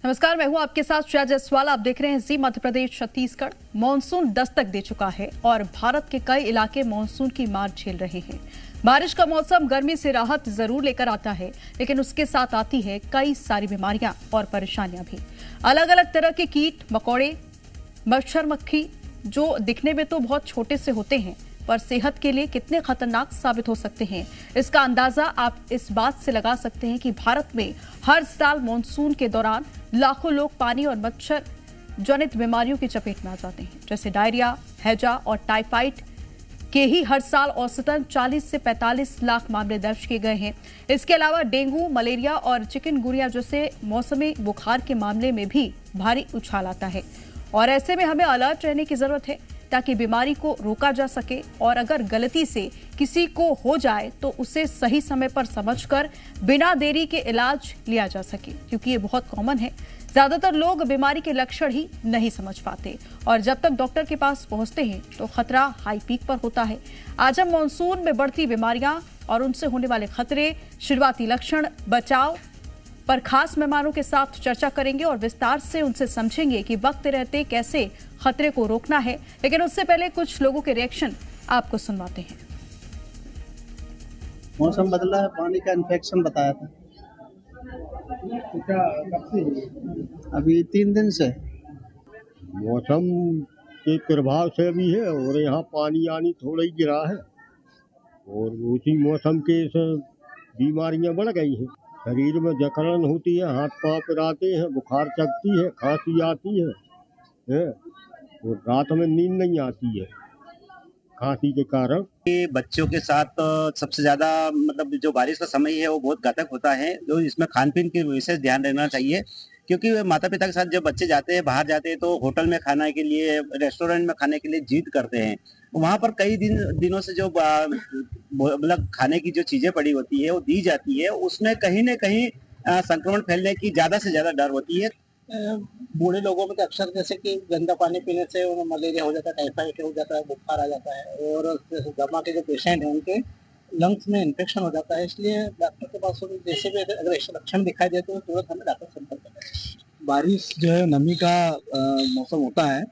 नमस्कार, मैं हूं आपके साथ श्रेया जायसवाल। आप देख रहे हैं जी मध्य प्रदेश छत्तीसगढ़। मॉनसून दस्तक दे चुका है और भारत के कई इलाके मॉनसून की मार झेल रहे हैं। बारिश का मौसम गर्मी से राहत जरूर लेकर आता है, लेकिन उसके साथ आती है कई सारी बीमारियां और परेशानियां भी। अलग अलग तरह के कीट मकोड़े, मच्छर मक्खी जो दिखने में तो बहुत छोटे से होते हैं पर सेहत के लिए कितने खतरनाक साबित हो सकते हैं, इसका अंदाजा आप इस बात से लगा सकते हैं कि भारत में हर साल मानसून के दौरान लाखों लोग पानी और मच्छर जनित बीमारियों की चपेट में आ जाते हैं, जैसे डायरिया, हैजा और टाइफाइड के ही हर साल औसतन 40 से 45 लाख मामले दर्ज किए गए हैं। इसके अलावा डेंगू, मलेरिया और चिकनगुनिया जैसे मौसमी बुखार के मामले में भी भारी उछाल आता है और ऐसे में हमें अलर्ट रहने की जरूरत है ताकि बीमारी को रोका जा सके और अगर गलती से किसी को हो जाए तो उसे सही समय पर समझकर बिना देरी के इलाज लिया जा सके, क्योंकि ये बहुत कॉमन है। ज्यादातर लोग बीमारी के लक्षण ही नहीं समझ पाते और जब तक डॉक्टर के पास पहुंचते हैं तो खतरा हाई पीक पर होता है। आज हम मानसून में बढ़ती बीमारियां और उनसे होने वाले खतरे, शुरुआती लक्षण, बचाव पर खास मेहमानों के साथ चर्चा करेंगे और विस्तार से उनसे समझेंगे कि वक्त रहते कैसे खतरे को रोकना है। लेकिन उससे पहले कुछ लोगों के रिएक्शन आपको सुनवाते हैं। मौसम बदला है, पानी का इन्फेक्शन बताया था। तो क्या कब से? अभी 3 दिन से। मौसम के प्रभाव से भी है और यहाँ पानी आनी थोड़ा ही गिरा है और उसी मौसम के बीमारियां बढ़ गई हैं। शरीर में जकड़न होती है, हाथ पांव पिराते हैं, बुखार चढ़ती है, खांसी आती है और रात में नींद नहीं आती है खांसी के कारण। बच्चों के साथ सबसे ज्यादा मतलब जो बारिश का समय है वो बहुत घातक होता है। तो इसमें खान पीन की विशेष ध्यान रखना चाहिए, क्योंकि माता पिता के साथ जब बच्चे जाते हैं, बाहर जाते हैं तो होटल में खाने के लिए, रेस्टोरेंट में खाने के लिए जिद करते हैं। वहाँ पर कई दिनों से जो मतलब खाने की जो चीजें पड़ी होती है वो दी जाती है, उसमें कहीं न कहीं संक्रमण फैलने की ज्यादा से ज्यादा डर होती है। बूढ़े लोगों में तो अक्सर जैसे कि गंदा पानी पीने से मलेरिया हो जाता है, टाइफाइड हो जाता है, बुखार आ जाता है और दमा के जो पेशेंट हैं उनके लंग्स में इन्फेक्शन हो जाता है। इसलिए डॉक्टर के पास जैसे भी अगर ऐसे लक्षण दिखाई देते तो तुरंत हमें डॉक्टर से संपर्क करना है। बारिश जो है नमी का मौसम होता है,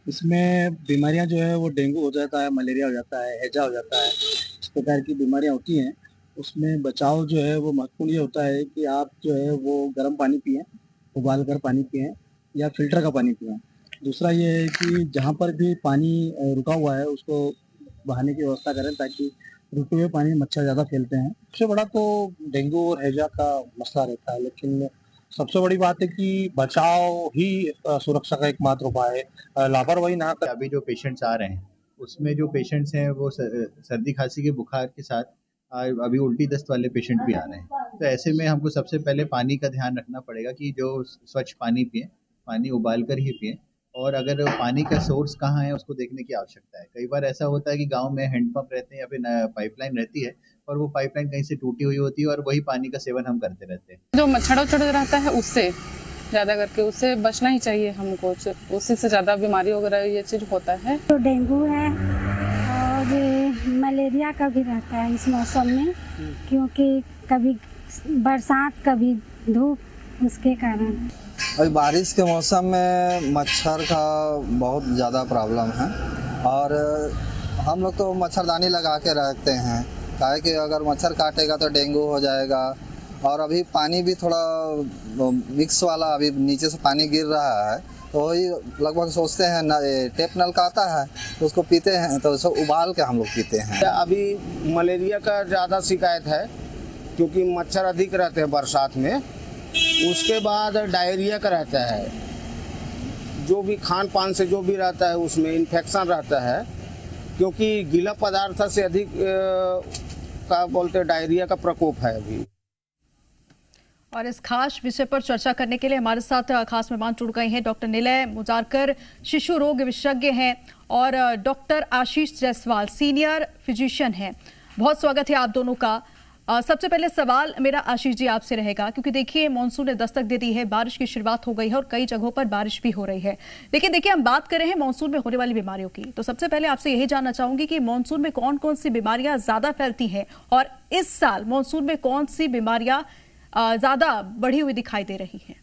इसमें बीमारियां जो है वो डेंगू हो जाता है, मलेरिया हो जाता है, हैजा हो जाता है, इस प्रकार की बीमारियां होती हैं। उसमें बचाव जो है वो महत्वपूर्ण ये होता है कि आप जो है वो गर्म पानी पिएं, उबाल कर पानी पिएं या फिल्टर का पानी पिएं। दूसरा ये है कि जहाँ पर भी पानी रुका हुआ है उसको बहाने की व्यवस्था करें ताकि रुके हुए पानी में मच्छर ज़्यादा फैलते हैं। सबसे बड़ा तो डेंगू और हैजा का मसला रहता है, लेकिन सबसे बड़ी बात है कि बचाव ही सुरक्षा का एकमात्र उपाय है। लापरवाही ना कर। अभी जो पेशेंट्स आ रहे हैं उसमें जो पेशेंट्स हैं वो सर्दी खांसी के बुखार के साथ अभी उल्टी दस्त वाले पेशेंट भी आ रहे हैं। तो ऐसे में हमको सबसे पहले पानी का ध्यान रखना पड़ेगा कि जो स्वच्छ पानी पिए, पानी उबाल कर ही पिए और अगर पानी का सोर्स कहाँ है उसको देखने की आवश्यकता है। कई बार ऐसा होता है कि गांव में हैंडपंप रहते हैं या फिर पाइपलाइन रहती है और वो पाइपलाइन कहीं से टूटी हुई होती है और वही पानी का सेवन हम करते रहते हैं। जो मच्छर रहता है उससे ज्यादा करके उससे बचना ही चाहिए हमको, उसी से ज्यादा बीमारी वगैरह ये चीज होता है। तो डेंगू है और मलेरिया का भी रहता है इस मौसम में, क्योंकि कभी बरसात कभी धूप, उसके कारण। अभी बारिश के मौसम में मच्छर का बहुत ज़्यादा प्रॉब्लम है और हम लोग तो मच्छरदानी लगा के रखते हैं, काहे कि अगर मच्छर काटेगा तो डेंगू हो जाएगा। और अभी पानी भी थोड़ा मिक्स वाला अभी नीचे से पानी गिर रहा है तो वही लगभग सोचते हैं टेप नल का आता है तो उसको पीते हैं, तो उसको उबाल के हम लोग पीते हैं। अभी मलेरिया का ज़्यादा शिकायत है क्योंकि मच्छर अधिक रहते हैं बरसात में। उसके बाद डायरिया का रहता है, जो भी खान पान से जो भी रहता है उसमें इन्फेक्शन रहता है, क्योंकि गीला पदार्थ से अधिक का बोलते डायरिया का प्रकोप है अभी। और इस खास विषय पर चर्चा करने के लिए हमारे साथ खास मेहमान जुड़ गए हैं। डॉक्टर निलय मुजारकर शिशु रोग विशेषज्ञ हैं और डॉक्टर आशीष जायसवाल सीनियर फिजिशियन हैं। बहुत स्वागत है आप दोनों का। सबसे पहले सवाल मेरा आशीष जी आपसे रहेगा, क्योंकि देखिए मानसून ने दस्तक दे दी है, बारिश की शुरुआत हो गई है और कई जगहों पर बारिश भी हो रही है। लेकिन देखिए हम बात कर रहे हैं मानसून में होने वाली बीमारियों की, तो सबसे पहले आपसे यही जानना चाहूंगी कि मानसून में कौन कौन सी बीमारियां ज्यादा फैलती हैं और इस साल मानसून में कौन सी बीमारियां ज्यादा बढ़ी हुई दिखाई दे रही हैं?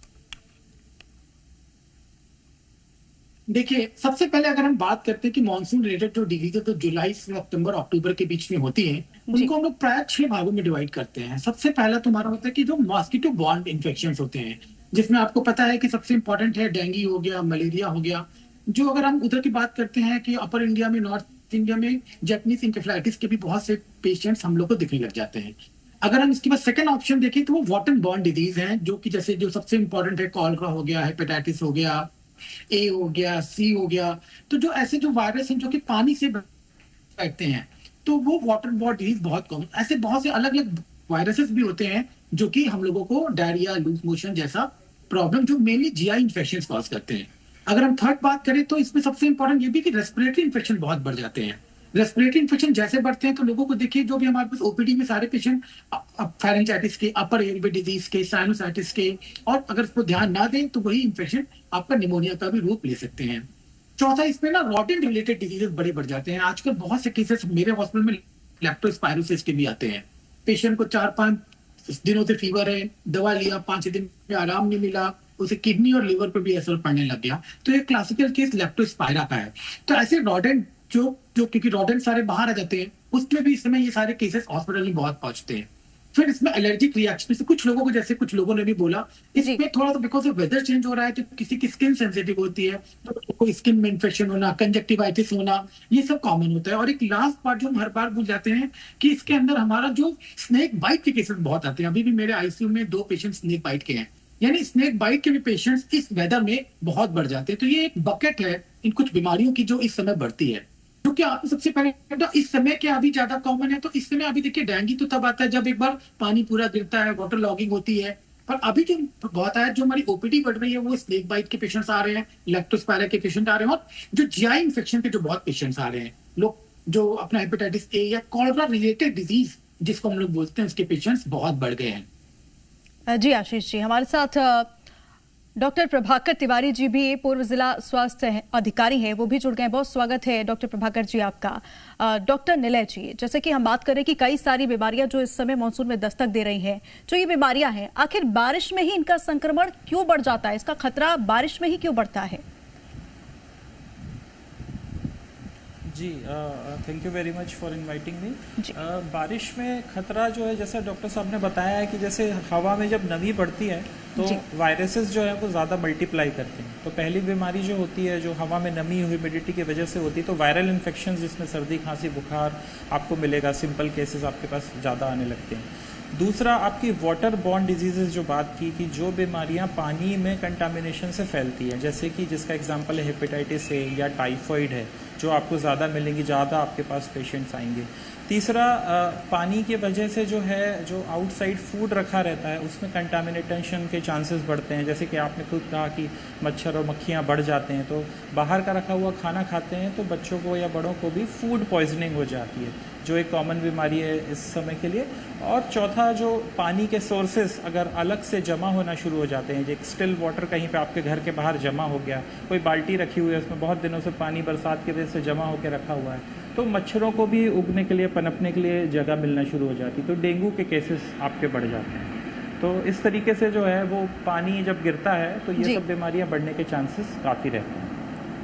देखिए, सबसे पहले अगर हम बात करते हैं कि मानसून रिलेटेड जो डिजीज तो जुलाई से अक्टूबर अक्टूबर के बीच में होती हैं, उनको हम लोग प्राय 6 भागों में डिवाइड करते हैं। सबसे पहला तुम्हारा होता है कि जो मॉस्किटो बॉर्न इन्फेक्शंस होते हैं, जिसमें आपको पता है कि सबसे इंपॉर्टेंट है डेंगू हो गया, मलेरिया हो गया। जो अगर हम उधर की बात करते हैं कि अपर इंडिया में, नॉर्थ इंडिया में जैपनीज इंसेफेलाइटिस के भी बहुत से पेशेंट्स हम लोग को दिखने लग जाते हैं। अगर हम इसके बाद सेकंड ऑप्शन देखें तो वो वाटर बॉर्न डिजीज हैं, जो कि जैसे जो सबसे इंपॉर्टेंट है कॉलरा हो गया, हेपेटाइटिस हो गया, ए हो गया, सी हो गया। तो जो ऐसे जो वायरस हैं जो कि पानी से बैठते हैं, तो वो वाटर बॉर्न डिजीज बहुत कॉमन। ऐसे बहुत से अलग अलग वायरसेस भी होते हैं जो कि हम लोगों को डायरिया, लूज मोशन जैसा प्रॉब्लम जो मेनली जीआई इन्फेक्शन कॉज करते हैं। अगर हम थर्ड बात करें तो इसमें सबसे इंपॉर्टेंट ये भी कि रेस्पिरेटरी इन्फेक्शन बहुत बढ़ जाते हैं। रेस्पिरेटरी इन्फेक्शन जैसे बढ़ते हैं तो लोगों को देखिए, जो भी हमारे पास ओपीडी में सारे पेशेंट फेरेंजाइटिस के, अपर एयरवे डिजीज के, साइनोसाइटिस के, और अगर इसको ध्यान ना दें तो वही इन्फेक्शन आपका निमोनिया का भी रूप ले सकते हैं। चौथा, इसमें ना रोटेंट रिलेटेड डिजीजेस बड़े बढ़ जाते हैं। आजकल बहुत से केसेस मेरे हॉस्पिटल में लेप्टोस्पायरोसिस के भी आते हैं। पेशेंट को 4-5 दिनों से फीवर है, दवा लिया, 5 दिन में आराम नहीं मिला, उसे किडनी और लिवर पर भी असर पड़ने लग गया। तो ये क्लासिकल केस लेप्टोस्पायरा का है। तो ऐसे रोडेंट जो क्योंकि रोडेंट सारे बाहर आ जाते हैं, उसमें भी इस समय ये सारे केसेस हॉस्पिटल में बहुत पहुंचते हैं। फिर इसमें एलर्जिक रिएक्शन से कुछ लोगों को, जैसे कुछ लोगों ने भी बोला, इसमें थोड़ा सा बिकॉज वेदर चेंज हो रहा है तो किसी की स्किन सेंसिटिव होती है, तो कोई स्किन में इन्फेक्शन होना, कंजक्टिवाइटिस होना, ये सब कॉमन होता है। और एक लास्ट पार्ट जो हम हर बार भूल जाते हैं कि इसके अंदर हमारा जो स्नेक बाइट के केसेस बहुत आते हैं। अभी भी मेरे आईसीयू में 2 पेशेंट स्नेक बाइट के हैं, यानी स्नेक बाइट के भी पेशेंट्स इस वेदर में बहुत बढ़ जाते हैं। तो ये एक बकेट है इन कुछ बीमारियों की जो इस समय बढ़ती है। तो क्या आपने सबसे पहले तो इस समय क्या अभी ज्यादा कॉमन है, तो इस समय अभी देखिए डेंगू तो तब आता है जब एक बार पानी पूरा गिरता है, वाटर लॉगिंग होती है। पर अभी जो बहुत है, जो हमारी ओपीडी बढ़ रही है, वो स्नेक बाइट के पेशेंट्स आ रहे हैं, लेप्टोस्पायरा के पेशेंट आ रहे हैं, और जो जीआई इन्फेक्शन के जो बहुत पेशेंट्स आ रहे हैं, लोग जो अपना हेपेटाइटिस ए या कॉलरा रिलेटेड डिजीज जिसको हम लोग बोलते हैं, उसके पेशेंट्स बहुत बढ़ गए हैं। जी आशीष जी, हमारे साथ डॉक्टर प्रभाकर तिवारी जी भी पूर्व जिला स्वास्थ्य अधिकारी हैं, वो भी जुड़ गए हैं। बहुत स्वागत है डॉक्टर प्रभाकर जी आपका। डॉक्टर निलय जी, जैसे कि हम बात करें कि कई सारी बीमारियां जो इस समय मानसून में दस्तक दे रही हैं, जो ये बीमारियां हैं, आखिर बारिश में ही इनका संक्रमण क्यों बढ़ जाता है? इसका खतरा बारिश में ही क्यों बढ़ता है? जी, thank you very much for inviting me. बारिश में खतरा जो है, जैसा डॉक्टर साहब ने बताया है कि जैसे हवा में जब नमी बढ़ती है तो वायरसेस जो है वो ज़्यादा मल्टीप्लाई करते हैं। तो पहली बीमारी जो होती है, जो हवा में नमी, ह्यूमिडिटी की वजह से होती है, तो वायरल इन्फेक्शन जिसमें सर्दी, खांसी, बुखार आपको मिलेगा। सिंपल केसेस आपके पास ज़्यादा आने लगते हैं। दूसरा, आपकी वाटर बॉर्न डिजीजेज जो बात की कि जो बीमारियां पानी में कंटामिनेशन से फैलती हैं, जैसे कि जिसका एग्जांपल है हेपेटाइटिस ए या टाइफॉइड है, जो आपको ज़्यादा मिलेंगी, ज़्यादा आपके पास पेशेंट्स आएंगे। तीसरा, पानी की वजह से जो है, जो आउटसाइड फूड रखा रहता है उसमें कंटामिनेशन के चांसेस बढ़ते हैं। जैसे कि आपने खुद कहा कि मच्छर और मक्खियाँ बढ़ जाते हैं, तो बाहर का रखा हुआ खाना खाते हैं तो बच्चों को या बड़ों को भी फूड पॉइजनिंग हो जाती है, जो एक कॉमन बीमारी है इस समय के लिए। और चौथा, जो पानी के सोर्सेस अगर अलग से जमा होना शुरू हो जाते हैं, एक स्टिल वाटर कहीं पे आपके घर के बाहर जमा हो गया, कोई बाल्टी रखी हुई है उसमें बहुत दिनों से पानी बरसात की वजह से जमा होकर रखा हुआ है, तो मच्छरों को भी उगने के लिए, पनपने के लिए जगह मिलना शुरू हो जाती है, तो डेंगू के केसेस आपके बढ़ जाते हैं। तो इस तरीके से जो है वो पानी जब गिरता है तो ये सब बीमारियाँ बढ़ने के चांसेस काफ़ी रहते हैं।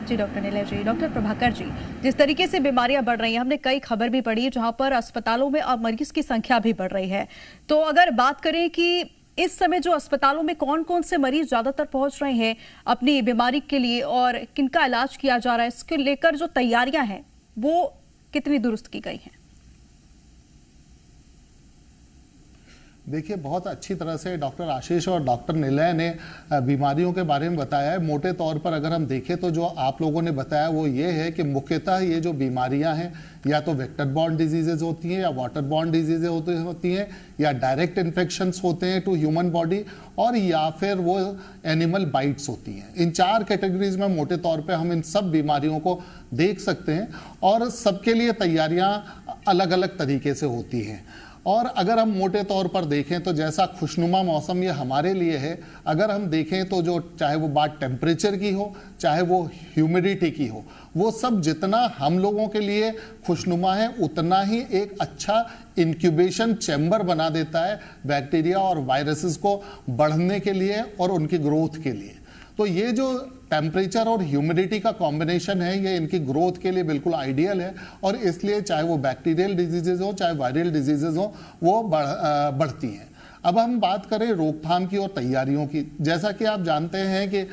जी डॉक्टर निलय जी। डॉक्टर प्रभाकर जी, जिस तरीके से बीमारियां बढ़ रही हैं, हमने कई खबर भी पढ़ी है जहां पर अस्पतालों में अब मरीज की संख्या भी बढ़ रही है। तो अगर बात करें कि इस समय जो अस्पतालों में कौन कौन से मरीज ज्यादातर पहुंच रहे हैं अपनी बीमारी के लिए और किनका इलाज किया जा रहा है, इसको लेकर जो तैयारियां हैं वो कितनी दुरुस्त की गई हैं? देखिए, बहुत अच्छी तरह से डॉक्टर आशीष और डॉक्टर निलय ने बीमारियों के बारे में बताया है। मोटे तौर पर अगर हम देखें तो जो आप लोगों ने बताया वो ये है कि मुख्यतः ये जो बीमारियां हैं, या तो वेक्टर बॉर्न डिजीजेज होती हैं, या वाटर बॉर्न डिजीजेज होती हैं, या डायरेक्ट इन्फेक्शंस होते हैं टू ह्यूमन बॉडी, और या फिर वो एनिमल बाइट्स होती हैं। इन 4 कैटेगरीज में मोटे तौर पे हम इन सब बीमारियों को देख सकते हैं, और सबके लिए तैयारियां अलग अलग तरीके से होती हैं। और अगर हम मोटे तौर पर देखें तो जैसा खुशनुमा मौसम ये हमारे लिए है, अगर हम देखें तो जो चाहे वो बात टेम्परेचर की हो, चाहे वो ह्यूमिडिटी की हो, वो सब जितना हम लोगों के लिए खुशनुमा है उतना ही एक अच्छा इंक्यूबेशन चैम्बर बना देता है बैक्टीरिया और वायरसेस को बढ़ने के लिए और उनकी ग्रोथ के लिए। तो ये जो टेम्परेचर और ह्यूमिडिटी का कॉम्बिनेशन है, ये इनकी ग्रोथ के लिए बिल्कुल आइडियल है और इसलिए चाहे वो बैक्टीरियल डिजीजेज हो चाहे वायरल डिजीजेज हो वो बढ़ती हैं। अब हम बात करें रोकथाम की और तैयारियों की, जैसा कि आप जानते हैं कि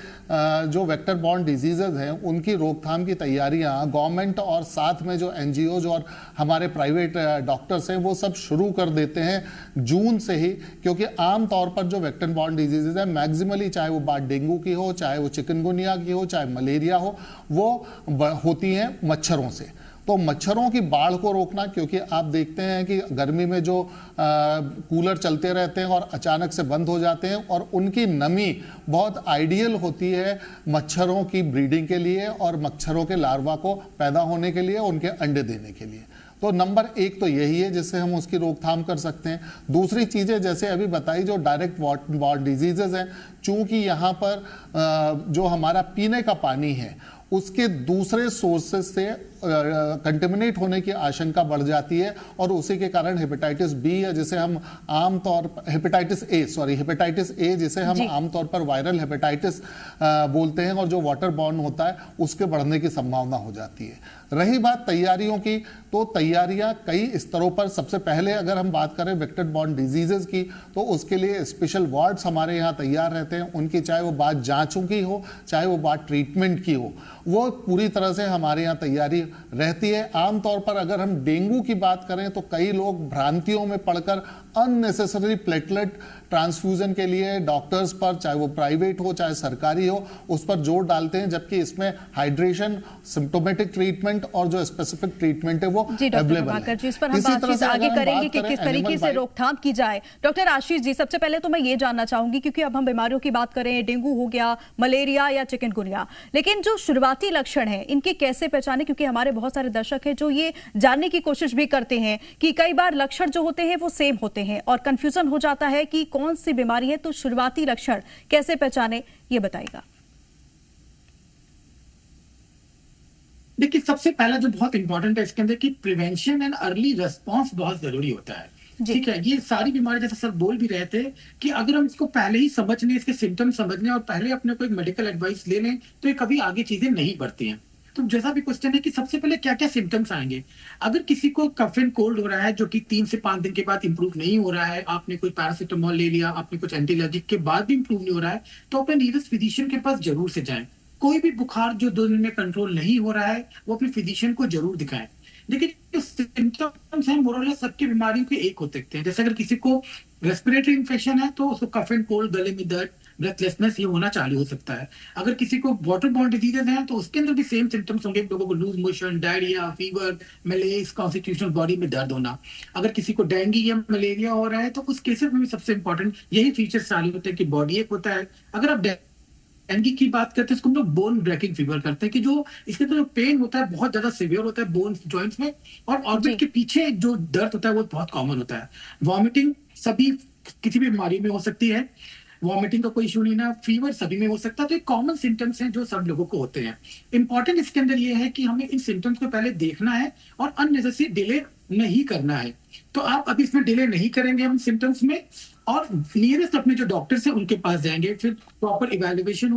जो वेक्टर बॉर्न डिजीजेज हैं उनकी रोकथाम की तैयारियां गवर्नमेंट और साथ में जो एनजीओज और हमारे प्राइवेट डॉक्टर्स हैं वो सब शुरू कर देते हैं जून से ही, क्योंकि आम तौर पर जो वेक्टर बॉर्न डिजीजेज है मैक्सिमली चाहे वो बात डेंगू की हो, चाहे वो चिकनगुनिया की हो, चाहे मलेरिया हो, वो होती हैं मच्छरों से। तो मच्छरों की बाढ़ को रोकना, क्योंकि आप देखते हैं कि गर्मी में जो कूलर चलते रहते हैं और अचानक से बंद हो जाते हैं और उनकी नमी बहुत आइडियल होती है मच्छरों की ब्रीडिंग के लिए और मच्छरों के लार्वा को पैदा होने के लिए, उनके अंडे देने के लिए। तो नंबर 1 तो यही है जिससे हम उसकी रोकथाम कर सकते हैं। दूसरी चीज़ें जैसे अभी बताई जो डायरेक्ट बॉर्न डिजीजेज हैं, चूंकि यहाँ पर जो हमारा पीने का पानी है उसके दूसरे सोर्सेज से कंटेमिनेट होने की आशंका बढ़ जाती है और उसी के कारण हेपेटाइटिस बी या जिसे हम आमतौर पर हेपेटाइटिस ए जिसे हम आमतौर पर वायरल हेपेटाइटिस बोलते हैं और जो वाटर बॉर्न होता है उसके बढ़ने की संभावना हो जाती है। रही बात तैयारियों की, तो तैयारियां कई स्तरों पर, सबसे पहले अगर हम बात करें वेक्टर बॉर्न डिजीजेज की तो उसके लिए स्पेशल वार्ड्स हमारे यहाँ तैयार रहते हैं। उनकी चाहे वो बात जांचों की हो चाहे वो बात ट्रीटमेंट की हो, वो पूरी तरह से हमारे यहाँ तैयारी रहती है। आमतौर पर अगर हम डेंगू की बात करें तो कई लोग भ्रांतियों में पड़कर अननेसेसरी प्लेटलेट ट्रांसफ्यूजन के लिए डॉक्टर्स पर, चाहे वो प्राइवेट हो चाहे सरकारी हो, उस पर जोर डालते हैं, जबकि इसमें हाइड्रेशन, सिम्प्टोमेटिक ट्रीटमेंट और जो स्पेसिफिक ट्रीटमेंट है वो अवेलेबल है। जी, इस पर हम बातचीत आगे करेंगे कि किस तरीके से रोकथाम की जाए। डॉक्टर आशीष जी, सबसे पहले तो मैं ये जानना चाहूंगी, क्योंकि अब हम बीमारियों की बात करें, डेंगू हो गया, मलेरिया या चिकनगुनिया, लेकिन जो शुरुआती लक्षण है इनकी कैसे पहचाने, क्योंकि हमारे बहुत सारे दर्शक हैं जो ये जानने की कोशिश भी करते हैं कि कई बार लक्षण जो होते हैं वो सेम होते हैं और कंफ्यूजन हो जाता है कि कौन सी बीमारी है। तो शुरुआती लक्षण कैसे पहचाने, ये बताइएगा। देखिए, सबसे पहला जो बहुत इंपॉर्टेंट है इसके अंदर कि प्रिवेंशन एंड अर्ली रिस्पांस बहुत जरूरी होता है। ठीक है, ये सारी बीमारी जैसे सर बोल भी रहे थे कि अगर हम इसको पहले ही समझ लें, इसके सिम्टम समझ लें और पहले अपने को एक मेडिकल एडवाइस ले लें तो ये कभी आगे चीजें नहीं बढ़ती हैं। तो जैसा भी क्वेश्चन है कि सबसे पहले क्या क्या सिम्टम्स आएंगे। अगर किसी को कफ एंड कोल्ड हो रहा है जो कि 3 से 5 दिन के बाद इंप्रूव नहीं हो रहा है, आपने कोई पैरासिटामोल ले लिया, आपने कुछ एंटी एलर्जिक के बाद भी इंप्रूव नहीं हो रहा है, तो अपने नीयरेस्ट फिजिशियन के पास जरूर से जाएं। कोई भी बुखार जो 2 दिन में कंट्रोल नहीं हो रहा है वो अपने फिजिशियन को जरूर दिखाएं। देखिए, जो सिम्टम्स हैं मोर और लेस सबकी बीमारियों के एक हो सकते हैं। जैसे अगर किसी को रेस्पिरेटरी इन्फेक्शन है तो उसको कफ एंड कोल्ड, गले में दर्द, ब्रेथलेसनेस ये होना चालू हो सकता है। अगर किसी को वाटर बॉर्न डिजीजेज हैं तो उसके अंदर भी सेम सिम्टम्स होंगे, लोगों को loose motion, diarrhoea, fever, malaria, constitutional body में दर्द होना। अगर किसी को डेंगू या मलेरिया हो रहा है तो उस केसेस में भी सबसे इंपॉर्टेंट यही फीचर्स चालू होते हैं कि बॉडी एक होता है। अगर आप डेंगू की बात करते हैं इसको हम लोग बोन ब्रेकिंग फीवर करते हैं कि जो इसके तो जो पेन होता है बहुत ज्यादा सिवियर होता है बोन जॉइंट्स में, और ऑर्बिट के पीछे जो दर्द होता है वो बहुत कॉमन होता है। वॉमिटिंग सभी किसी भी बीमारी में हो सकती है, वॉमिटिंग का कोई इशू नहीं ना, फीवर सभी में हो सकता है। तो ये कॉमन सिम्टम्स हैं जो सब लोगों को होते हैं। इंपॉर्टेंट इसके अंदर ये है कि हमें इन सिम्टम्स को पहले देखना है और अननेसेसरी डिले नहीं करना है। तो आप अभी इसमें डिले नहीं करेंगे हम सिम्टम्स में, और नियरेस्ट अपने जो डॉक्टर्स हैं उनके पास जाएंगे, फिर प्रॉपर इवैल्यूएशन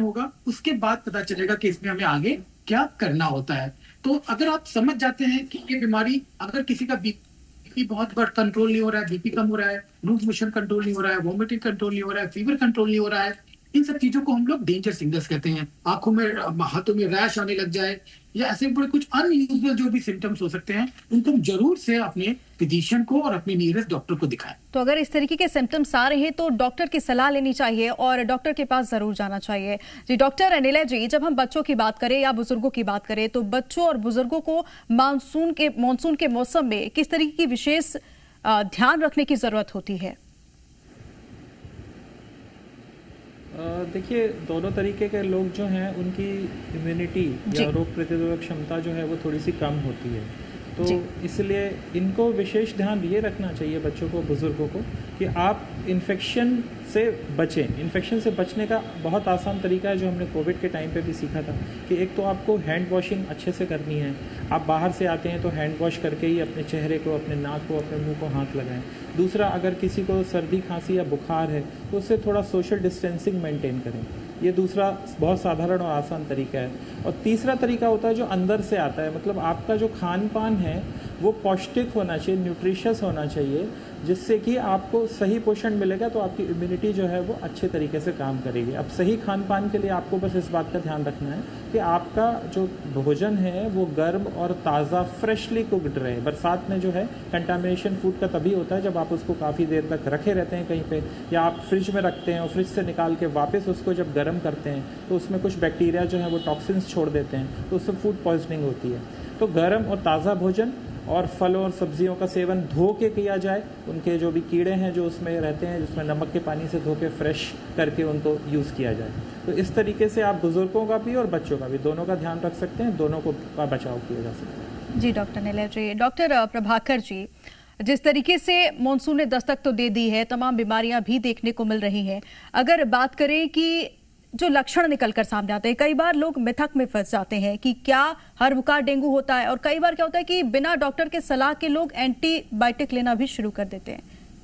होगा, उसके बाद पता चलेगा कि इसमें हमें आगे क्या करना होता है। तो अगर आप समझ जाते हैं कि ये बीमारी, अगर किसी का बीपी बहुत बार कंट्रोल नहीं हो रहा है, बीपी कम हो रहा है, लूज मोशन कंट्रोल नहीं हो रहा है, वॉमिटिंग कंट्रोल नहीं हो रहा है, फीवर कंट्रोल नहीं हो रहा है, इन सब चीजों को हम लोग डेंजर सिग्नल्स कहते हैं। आंखों में, हाथों में रैश आने लग जाए या ऐसे बड़े कुछ अनयूजुअल जो भी सिम्टम्स हो सकते हैं, उनको जरूर से अपने फिजिशियन को और अपने नियरेस्ट डॉक्टर को दिखाएं। तो अगर इस तरीके के सिम्टम्स आ रहे हैं तो डॉक्टर की सलाह लेनी चाहिए और डॉक्टर के पास जरूर जाना चाहिए। जी डॉक्टर अनिल जी, जब हम बच्चों की बात करें या बुजुर्गों की बात करें तो बच्चों और बुजुर्गों को मानसून के मौसम में किस तरीके की विशेष ध्यान रखने की जरूरत होती है? देखिए, दोनों तरीके के लोग जो हैं उनकी इम्यूनिटी या रोग प्रतिरोधक क्षमता जो है वो थोड़ी सी कम होती है, तो इसलिए इनको विशेष ध्यान ये रखना चाहिए बच्चों को, बुजुर्गों को, कि आप इन्फेक्शन से बचें। इन्फेक्शन से बचने का बहुत आसान तरीका है जो हमने कोविड के टाइम पे भी सीखा था कि एक तो आपको हैंड वॉशिंग अच्छे से करनी है। आप बाहर से आते हैं तो हैंड वॉश करके ही अपने चेहरे को, अपने नाक को, अपने मुंह को हाथ लगाएं। दूसरा, अगर किसी को सर्दी खांसी या बुखार है तो उससे थोड़ा सोशल डिस्टेंसिंग मेंटेन करें। ये दूसरा बहुत साधारण और आसान तरीका है। और तीसरा तरीका होता है जो अंदर से आता है, मतलब आपका जो खान पान है वो पौष्टिक होना चाहिए, न्यूट्रिशियस होना चाहिए, जिससे कि आपको सही पोषण मिलेगा तो आपकी इम्यूनिटी जो है वो अच्छे तरीके से काम करेगी। अब सही खान पान के लिए आपको बस इस बात का ध्यान रखना है कि आपका जो भोजन है वो गर्म और ताज़ा फ्रेशली कुक्ड रहे। बरसात में जो है कंटामिनेशन फूड का तभी होता है जब आप उसको काफ़ी देर तक रखे रहते हैं कहीं पे, या आप फ्रिज में रखते हैं और फ्रिज से निकाल के वापस उसको जब गर्म करते हैं तो उसमें कुछ बैक्टीरिया जो है वो टॉक्सिन्स छोड़ देते हैं, तो उससे फूड पॉइजनिंग होती है। तो गर्म और ताज़ा भोजन और फलों और सब्जियों का सेवन धो के किया जाए। उनके जो भी कीड़े हैं जो उसमें रहते हैं, जिसमें नमक के पानी से धो के फ्रेश करके उनको यूज़ किया जाए। तो इस तरीके से आप बुज़ुर्गों का भी और बच्चों का भी दोनों का ध्यान रख सकते हैं, दोनों को का बचाव किया जा सकता है। जी डॉक्टर नीलय जी। डॉक्टर प्रभाकर जी, जिस तरीके से मॉनसून ने दस्तक तो दे दी है, तमाम बीमारियां भी देखने को मिल रही हैं। अगर बात करें कि जो लक्षण निकल कर सामने आते हैं, कई बार लोग मिथक में फंस जाते हैं कि क्या हर बुखार डेंगू होता है, और कई बार क्या होता है कि बिना डॉक्टर के सलाह के लोग एंटीबायोटिक लेना भी शुरू कर देते हैं।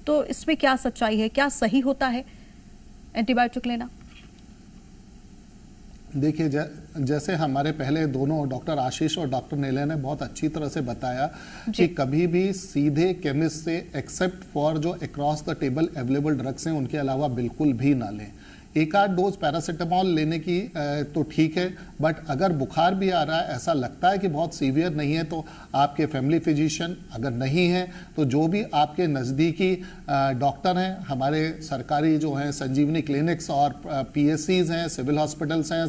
तो इसमें क्या सच्चाई है, क्या सही होता है एंटीबायोटिक लेना? देखिए, जैसे हमारे पहले दोनों डॉक्टर आशीष और डॉक्टर नीलय ने बहुत अच्छी तरह से बताया कि कभी भी सीधे केमिस्ट से एक्सेप्ट फॉर जो across the table available drugs हैं उनके अलावा बिल्कुल भी ना लें। एक आध डोज पैरासीटामोल लेने की तो ठीक है, बट अगर बुखार भी आ रहा है, ऐसा लगता है कि बहुत सीवियर नहीं है, तो आपके फैमिली फिजिशियन, अगर नहीं है तो जो भी आपके नज़दीकी डॉक्टर हैं, हमारे सरकारी जो हैं संजीवनी क्लिनिक्स और PSCs हैं, सिविल हॉस्पिटल्स हैं,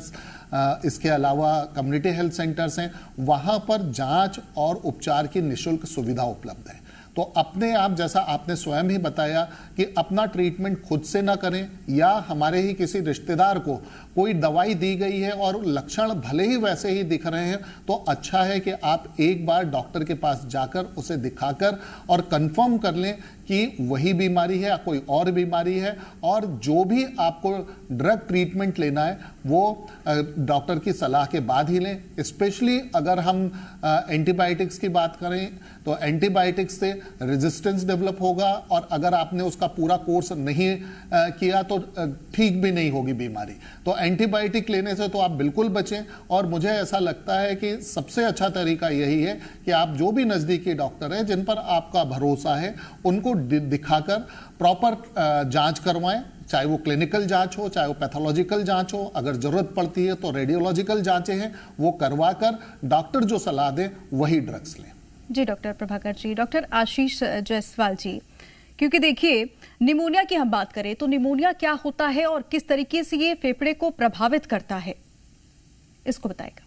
इसके अलावा कम्युनिटी हेल्थ सेंटर्स हैं, वहाँ पर जांच और उपचार की निःशुल्क सुविधा उपलब्ध है। तो अपने आप, जैसा आपने स्वयं ही बताया कि अपना ट्रीटमेंट खुद से ना करें, या हमारे ही किसी रिश्तेदार को कोई दवाई दी गई है और लक्षण भले ही वैसे ही दिख रहे हैं, तो अच्छा है कि आप एक बार डॉक्टर के पास जाकर उसे दिखाकर और कंफर्म कर लें कि वही बीमारी है या कोई और बीमारी है, और जो भी आपको ड्रग ट्रीटमेंट लेना है वो डॉक्टर की सलाह के बाद ही लें। स्पेशली अगर हम एंटीबायोटिक्स की बात करें तो एंटीबायोटिक्स से रेजिस्टेंस डेवलप होगा, और अगर आपने उसका पूरा कोर्स नहीं किया तो ठीक भी नहीं होगी बीमारी। तो एंटीबायोटिक लेने से तो आप बिल्कुल बचें, और मुझे ऐसा लगता है कि सबसे अच्छा तरीका यही है कि आप जो भी नज़दीकी डॉक्टर हैं जिन पर आपका भरोसा है उनको दिखाकर प्रॉपर जांच करवाएं, चाहे वो क्लिनिकल जांच हो, चाहे वो पैथोलॉजिकल जांच हो, अगर जरूरत पड़ती है तो रेडियोलॉजिकल जांचें हैं, वो करवाकर डॉक्टर जो सलाह दे वही ड्रग्स लें। जी डॉक्टर प्रभाकर जी। डॉक्टर आशीष जायसवाल जी, क्योंकि देखिए निमोनिया की हम बात करें तो निमोनिया क्या होता है और किस तरीके से ये फेफड़े को प्रभावित करता है, इसको बताएगा।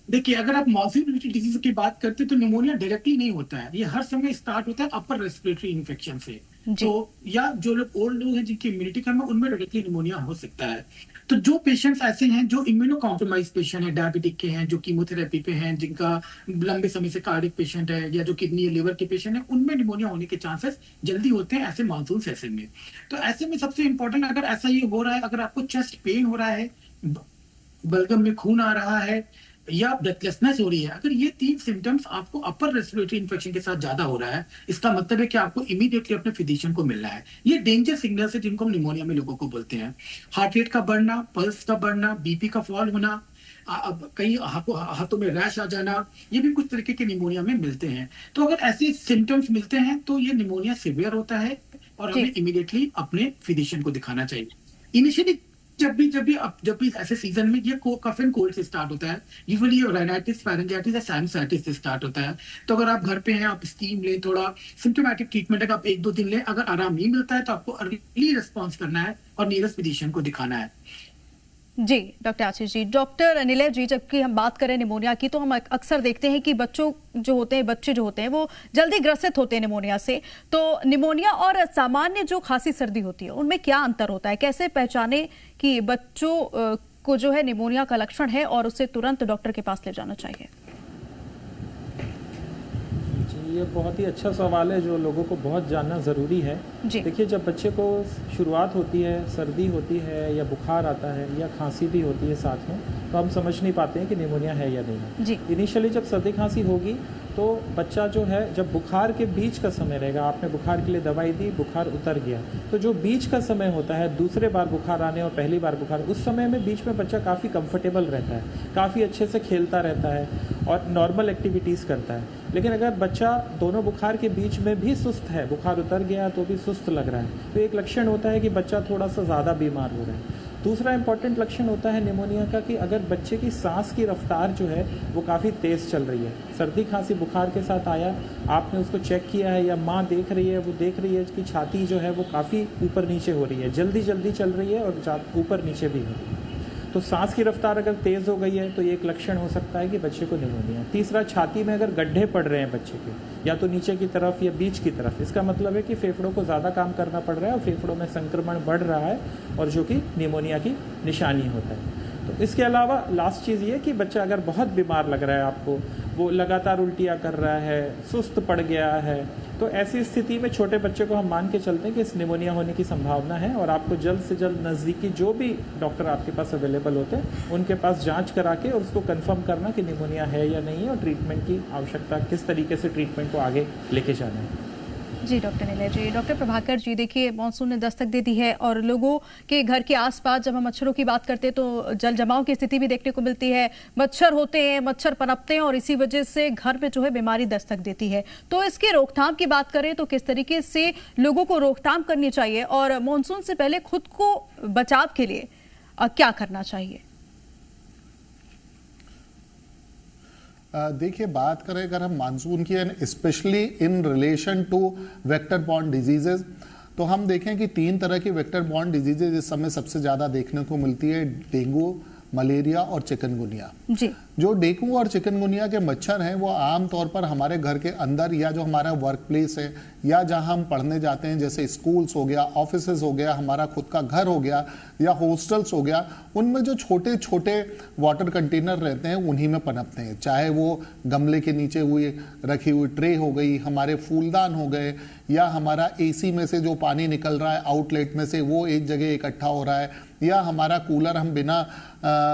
देखिए, अगर आप मॉनसून रिलेटेड डिजीज की बात करते हैं तो निमोनिया डायरेक्टली नहीं होता है, ये हर समय स्टार्ट होता है अपर रेस्पिरेटरी इन्फेक्शन से। तो या जो लोग ओल्ड लोग हैं जिनकी इम्यूनिटी कम है उनमें डायरेक्टली निमोनिया हो सकता है। तो जो पेशेंट्स ऐसे हैं जो इम्यूनो कॉम्प्रोमाइज पेशेंट है, डायबिटिक के हैं, जो कीमोथेरेपी पे हैं, जिनका लंबे समय से कार्डिक पेशेंट है, या जो किडनी या लिवर के पेशेंट है, उनमें निमोनिया होने के चांसेस जल्दी होते हैं ऐसे मानसून सेशन में। तो ऐसे में सबसे इंपॉर्टेंट, अगर ऐसा ये हो रहा है, अगर आपको चेस्ट पेन हो रहा है, बलगम में खून आ रहा है, या ब्रेथलेसनेस हो रही है, अगर ये 3 सिम्टम्स आपको अपर रेस्पिरेटरी इन्फेक्शन के साथ ज्यादा हो रहा है, इसका मतलब है कि आपको इमीडिएटली अपने फिजिशियन को मिलना है। ये डेंजर सिग्नल्स है जिनको हम निमोनिया में लोगों को बोलते हैं। हार्ट रेट का बढ़ना, पल्स का बढ़ना, बीपी का फॉल होना, कहीं हाथों में रैश आ जाना, ये भी कुछ तरीके के निमोनिया में मिलते हैं। तो अगर ऐसे सिम्टम्स मिलते हैं तो ये निमोनिया सीवियर होता है और हमें इमीडिएटली अपने फिजिशियन को दिखाना चाहिए। इनिशियली जब भी ऐसे सीजन में ये कफ एंड कोल्ड से स्टार्ट होता है, यूजुअली ये राइनाइटिस, फेरेंजाइटिस या साइनसाइटिस से स्टार्ट होता है। तो अगर आप घर पे हैं, आप स्टीम लें, थोड़ा सिम्टोमेटिक ट्रीटमेंट है, आप 1-2 दिन लें, अगर आराम नहीं मिलता है तो आपको अर्ली रिस्पॉन्स करना है और नियरेस्ट फिजिशियन को दिखाना है। जी डॉक्टर आशीष जी। डॉक्टर नीलय जी, जबकि हम बात करें निमोनिया की तो हम अक्सर देखते हैं कि बच्चे जो होते हैं वो जल्दी ग्रसित होते हैं निमोनिया से। तो निमोनिया और सामान्य जो खांसी सर्दी होती है उनमें क्या अंतर होता है? कैसे पहचाने कि बच्चों को जो है निमोनिया का लक्षण है और उसे तुरंत डॉक्टर के पास ले जाना चाहिए? जी, ये बहुत ही अच्छा सवाल है जो लोगों को बहुत जानना ज़रूरी है। देखिए, जब बच्चे को शुरुआत होती है, सर्दी होती है या बुखार आता है या खांसी भी होती है साथ में, तो हम समझ नहीं पाते हैं कि निमोनिया है या नहीं है। इनिशियली जब सर्दी खांसी होगी तो बच्चा जो है, जब बुखार के बीच का समय रहेगा, आपने बुखार के लिए दवाई दी, बुखार उतर गया, तो जो बीच का समय होता है, दूसरे बार बुखार आने और पहली बार बुखार, उस समय में बीच में बच्चा काफ़ी कंफर्टेबल रहता है, काफ़ी अच्छे से खेलता रहता है और नॉर्मल एक्टिविटीज़ करता है। लेकिन अगर बच्चा दोनों बुखार के बीच में भी सुस्त है, बुखार उतर गया तो भी सुस्त लग रहा है, तो एक लक्षण होता है कि बच्चा थोड़ा सा ज़्यादा बीमार हो रहा है। दूसरा इंपॉर्टेंट लक्षण होता है निमोनिया का कि अगर बच्चे की सांस की रफ्तार जो है वो काफ़ी तेज़ चल रही है। सर्दी खांसी बुखार के साथ आया, आपने उसको चेक किया है या माँ देख रही है, वो देख रही है कि छाती जो है वो काफ़ी ऊपर नीचे हो रही है, जल्दी जल्दी चल रही है और ऊपर नीचे भी हो रही है। तो सांस की रफ्तार अगर तेज़ हो गई है तो एक लक्षण हो सकता है कि बच्चे को निमोनिया। तीसरा, छाती में अगर गड्ढे पड़ रहे हैं बच्चे के, या तो नीचे की तरफ या बीच की तरफ, इसका मतलब है कि फेफड़ों को ज़्यादा काम करना पड़ रहा है और फेफड़ों में संक्रमण बढ़ रहा है और जो कि निमोनिया की निशानी होता है। तो इसके अलावा लास्ट चीज़ ये कि बच्चा अगर बहुत बीमार लग रहा है आपको, वो लगातार उल्टियाँ कर रहा है, सुस्त पड़ गया है, तो ऐसी स्थिति में छोटे बच्चे को हम मान के चलते हैं कि इस निमोनिया होने की संभावना है और आपको जल्द से जल्द नज़दीकी जो भी डॉक्टर आपके पास अवेलेबल होते हैं उनके पास जांच करा के और उसको कंफर्म करना कि निमोनिया है या नहीं है और ट्रीटमेंट की आवश्यकता, किस तरीके से ट्रीटमेंट को आगे लेके जाना है। जी डॉक्टर नीलय जी। डॉक्टर प्रभाकर जी, देखिए मॉनसून ने दस्तक दे दी है और लोगों के घर के आसपास जब हम मच्छरों की बात करते हैं तो जल जमाव की स्थिति भी देखने को मिलती है, मच्छर होते हैं, मच्छर पनपते हैं और इसी वजह से घर में जो है बीमारी दस्तक देती है। तो इसके रोकथाम की बात करें तो किस तरीके से लोगों को रोकथाम करनी चाहिए और मॉनसून से पहले खुद को बचाव के लिए क्या करना चाहिए? देखिए, बात करें अगर हम मानसून की and specially in relation to vector borne diseases, तो हम देखें कि 3 तरह की वेक्टर बॉर्न डिजीजेज इस समय सबसे ज़्यादा देखने को मिलती है, डेंगू, मलेरिया और चिकनगुनिया। जो डेंगू और चिकनगुनिया के मच्छर हैं वो आमतौर पर हमारे घर के अंदर या जो हमारा वर्क प्लेस है या जहां हम पढ़ने जाते हैं, जैसे स्कूल्स हो गया, ऑफिसेज हो गया, हमारा खुद का घर हो गया या हॉस्टल्स हो गया, उनमें जो छोटे छोटे वाटर कंटेनर रहते हैं उन्हीं में पनपते हैं। चाहे वो गमले के नीचे हुई रखी हुई ट्रे हो गई, हमारे फूलदान हो गए, या हमारा एसी में से जो पानी निकल रहा है आउटलेट में से वो एक जगह इकट्ठा हो रहा है, या हमारा कूलर हम बिना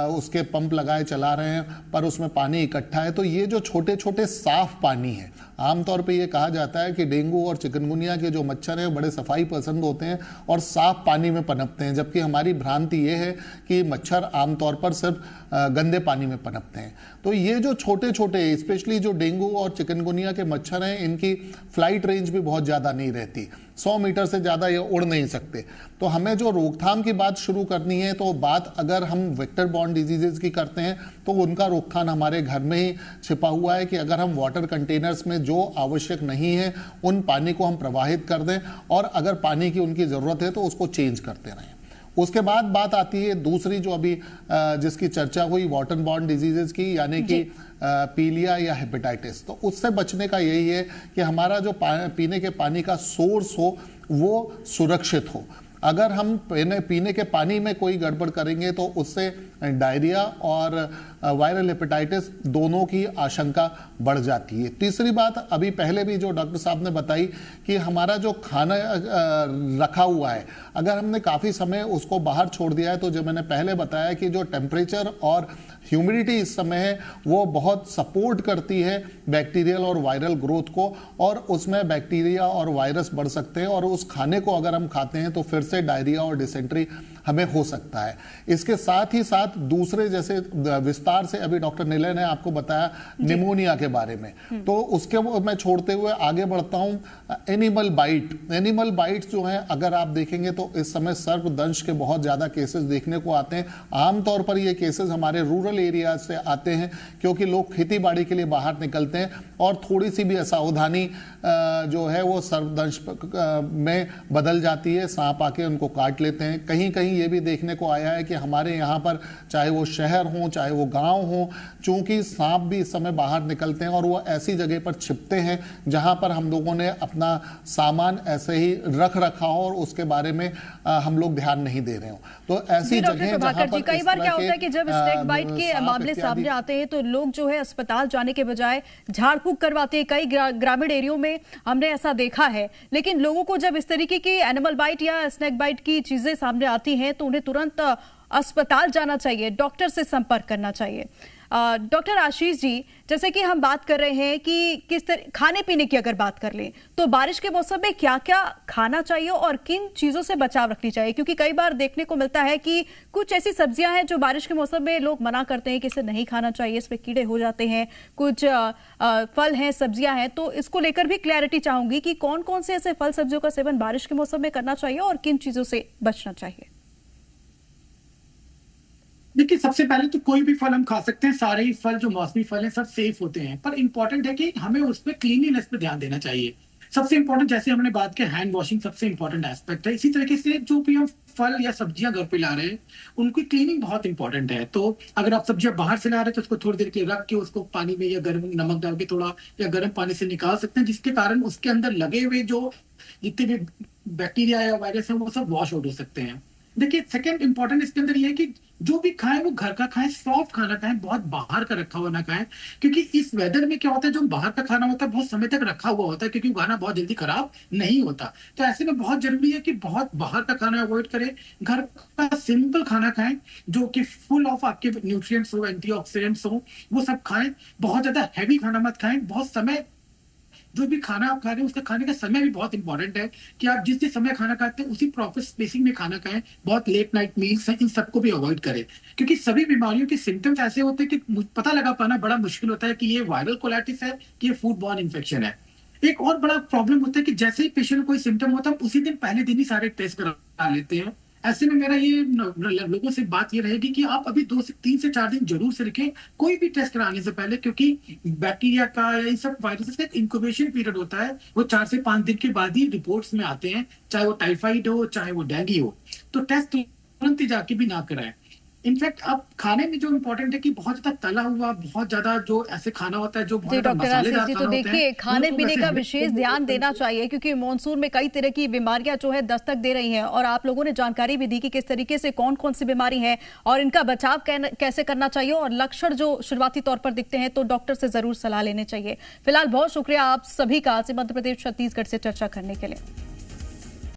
उसके पंप लगाए चला रहे हैं पर उसमें पानी इकट्ठा है। तो ये जो छोटे छोटे साफ पानी है, आमतौर पे ये कहा जाता है कि डेंगू और चिकनगुनिया के जो मच्छर हैं बड़े सफाई पसंद होते हैं और साफ पानी में पनपते हैं, जबकि हमारी भ्रांति ये है कि मच्छर आमतौर पर सिर्फ गंदे पानी में पनपते हैं। तो ये जो छोटे छोटे, स्पेशली जो डेंगू और चिकनगुनिया के मच्छर हैं, इनकी फ्लाइट रेंज भी बहुत ज़्यादा नहीं रहती, 100 मीटर से ज़्यादा ये उड़ नहीं सकते। तो हमें जो रोकथाम की बात शुरू करनी है, तो बात अगर हम वेक्टर बॉर्न डिजीजेज की करते हैं तो उनका रोकथाम हमारे घर में ही छिपा हुआ है कि अगर हम वाटर कंटेनर्स में जो आवश्यक नहीं है उन पानी को हम प्रवाहित कर दें और अगर पानी की उनकी ज़रूरत है तो उसको चेंज करते रहें। उसके बाद बात आती है दूसरी जो अभी जिसकी चर्चा हुई, वाटर बॉर्न डिजीजेज की, यानी कि पीलिया या हेपेटाइटिस। तो उससे बचने का यही है कि हमारा जो पीने के पानी का सोर्स हो वो सुरक्षित हो। अगर हम पीने के पानी में कोई गड़बड़ करेंगे तो उससे डायरिया और वायरल हेपेटाइटिस दोनों की आशंका बढ़ जाती है। तीसरी बात, अभी पहले भी जो डॉक्टर साहब ने बताई कि हमारा जो खाना रखा हुआ है, अगर हमने काफ़ी समय उसको बाहर छोड़ दिया है, तो जो मैंने पहले बताया कि जो टेम्परेचर और ह्यूमिडिटी इस समय है वो बहुत सपोर्ट करती है बैक्टीरियल और वायरल ग्रोथ को, और उसमें बैक्टीरिया और वायरस बढ़ सकते हैं और उस खाने को अगर हम खाते हैं तो फिर से डायरिया और डिसेंट्री हमें हो सकता है। इसके साथ ही साथ दूसरे, जैसे विस्तार से अभी डॉक्टर नीलय ने आपको बताया निमोनिया के बारे में, तो उसके मैं छोड़ते हुए आगे बढ़ता हूं। एनिमल बाइट जो है, अगर आप देखेंगे तो इस समय सर्पदंश के बहुत ज्यादा केसेस देखने को आते हैं। आमतौर पर ये केसेस हमारे रूरल एरिया से आते हैं क्योंकि लोग खेती बाड़ी के लिए बाहर निकलते हैं और थोड़ी सी भी असावधानी जो है वो सर्पदंश में बदल जाती है, सांप आके आके उनको काट लेते हैं। कहीं कहीं ये भी देखने को आया है कि हमारे यहाँ पर चाहे वो शहर हो चाहे वो गांव हो, चूंकि सांप भी इस समय बाहर निकलते हैं और वो ऐसी जगह पर छिपते हैं जहां पर हम लोगों ने अपना सामान ऐसे ही रख रखा हो और उसके बारे में हम लोग ध्यान नहीं दे रहे हो। तो ऐसी जगह जहां पर कई बार क्या होता है कि जब स्नेक बाइट के मामले सामने आते हैं तो लोग जो है अस्पताल जाने के बजाय झाड़ फूक करवाते हैं। कई ग्रामीण एरियो में हमने ऐसा देखा है। लेकिन लोगों को जब इस तरीके की एनिमल बाइट या स्नेक बाइट की चीजें सामने आती हैं तो उन्हें तुरंत अस्पताल जाना चाहिए, डॉक्टर से संपर्क करना चाहिए। डॉक्टर आशीष जी, जैसे कि हम बात कर रहे हैं कि किस तरह खाने पीने की अगर बात कर लें तो बारिश के मौसम में क्या क्या खाना चाहिए और किन चीजों से बचाव रखनी चाहिए, क्योंकि कई बार देखने को मिलता है कि कुछ ऐसी सब्जियां हैं जो बारिश के मौसम में लोग मना करते हैं कि इसे नहीं खाना चाहिए, इसमें कीड़े हो जाते हैं, कुछ फल हैं, सब्जियां हैं। तो इसको लेकर भी क्लैरिटी चाहूंगी कि कौन कौन से ऐसे फल सब्जियों का सेवन बारिश के मौसम में करना चाहिए और किन चीजों से बचना चाहिए। देखिए, सबसे पहले तो कोई भी फल हम खा सकते हैं, सारे ही फल जो मौसमी फल हैं सब सेफ होते हैं, पर इंपॉर्टेंट है कि हमें उस पर क्लीनिनेस पे ध्यान देना चाहिए। सबसे इंपॉर्टेंट, जैसे हमने बात की, हैंड वॉशिंग सबसे इंपॉर्टेंट एस्पेक्ट है। इसी तरीके से जो भी हम फल या सब्जियां घर पे ला रहे हैं उनकी क्लीनिंग बहुत इंपॉर्टेंट है। तो अगर आप सब्जियां बाहर से ला रहे हैं तो उसको थोड़ी देर के लिए रख के उसको पानी में या गर्म नमक डाल के थोड़ा या गर्म पानी से निकाल सकते हैं, जिसके कारण उसके अंदर लगे हुए जो जितने भी बैक्टीरिया या वायरस है वो सब वॉश आउट हो सकते हैं। देखिए, सेकंड इंपॉर्टेंट इसके अंदर ये है कि जो भी खाएं वो घर का खाएं, सॉफ्ट खाना खाएं, बहुत बाहर का रखा हुआ ना खाएं, क्योंकि इस वेदर में क्या होता है, जो बाहर का खाना होता है बहुत समय तक रखा हुआ होता है, क्योंकि वो खाना बहुत जल्दी खराब नहीं होता। तो ऐसे में बहुत जरूरी है कि बहुत बाहर का खाना अवॉइड करें, घर का सिंपल खाना खाएं जो कि फुल ऑफ आपके न्यूट्रिएंट्स हो, एंटीऑक्सीडेंट्स हो, वो सब खाएं। बहुत ज्यादा हैवी खाना मत खाएं। बहुत समय जो भी खाना आप खा रहे हैं उसका खाने का समय भी बहुत इंपॉर्टेंट है कि आप जिस समय खाना खाते हैं उसी प्रॉपर स्पेसिंग में खाना खाएं। बहुत लेट नाइट मील्स हैं, इन सबको भी अवॉइड करें, क्योंकि सभी बीमारियों के सिम्टम्स ऐसे होते हैं कि पता लगा पाना बड़ा मुश्किल होता है कि ये वायरल कोलाइटिस है कि ये फूड बॉर्न इन्फेक्शन है। एक और बड़ा प्रॉब्लम होता है कि जैसे ही पेशेंट कोई सिम्टम होता है हम उसी दिन पहले दिन ही सारे टेस्ट करा लेते हैं। ऐसे में मेरा ये लोगों से बात ये रहेगी कि आप अभी 3 से 4 दिन जरूर से रखें कोई भी टेस्ट कराने से पहले, क्योंकि बैक्टीरिया का या इन सब वायरसेस का एक इंक्यूबेशन पीरियड होता है, वो 4 से 5 दिन के बाद ही रिपोर्ट्स में आते हैं, चाहे वो टाइफाइड हो चाहे वो डेंगू हो। तो टेस्ट तुरंत ही जाके भी ना कराएं। इनफैक्ट अब खाने में जो इम्पोर्टेंट है कि बहुत ज्यादा तला हुआ, बहुत ज्यादा जो ऐसे खाना होता है जो बहुत ज्यादा मसालेदार खाना तो देखिए, खाने पीने का विशेष ध्यान देना चाहिए, क्योंकि मॉनसून में कई तरह की बीमारियां जो है दस्तक दे रही हैं और आप लोगों ने जानकारी भी दी कि किस तरीके से कौन कौन सी बीमारी है और इनका बचाव कैसे करना चाहिए, और लक्षण जो शुरुआती तौर पर दिखते हैं तो डॉक्टर से जरूर सलाह लेनी चाहिए। फिलहाल बहुत शुक्रिया आप सभी का मध्य प्रदेश छत्तीसगढ़ से चर्चा करने के लिए।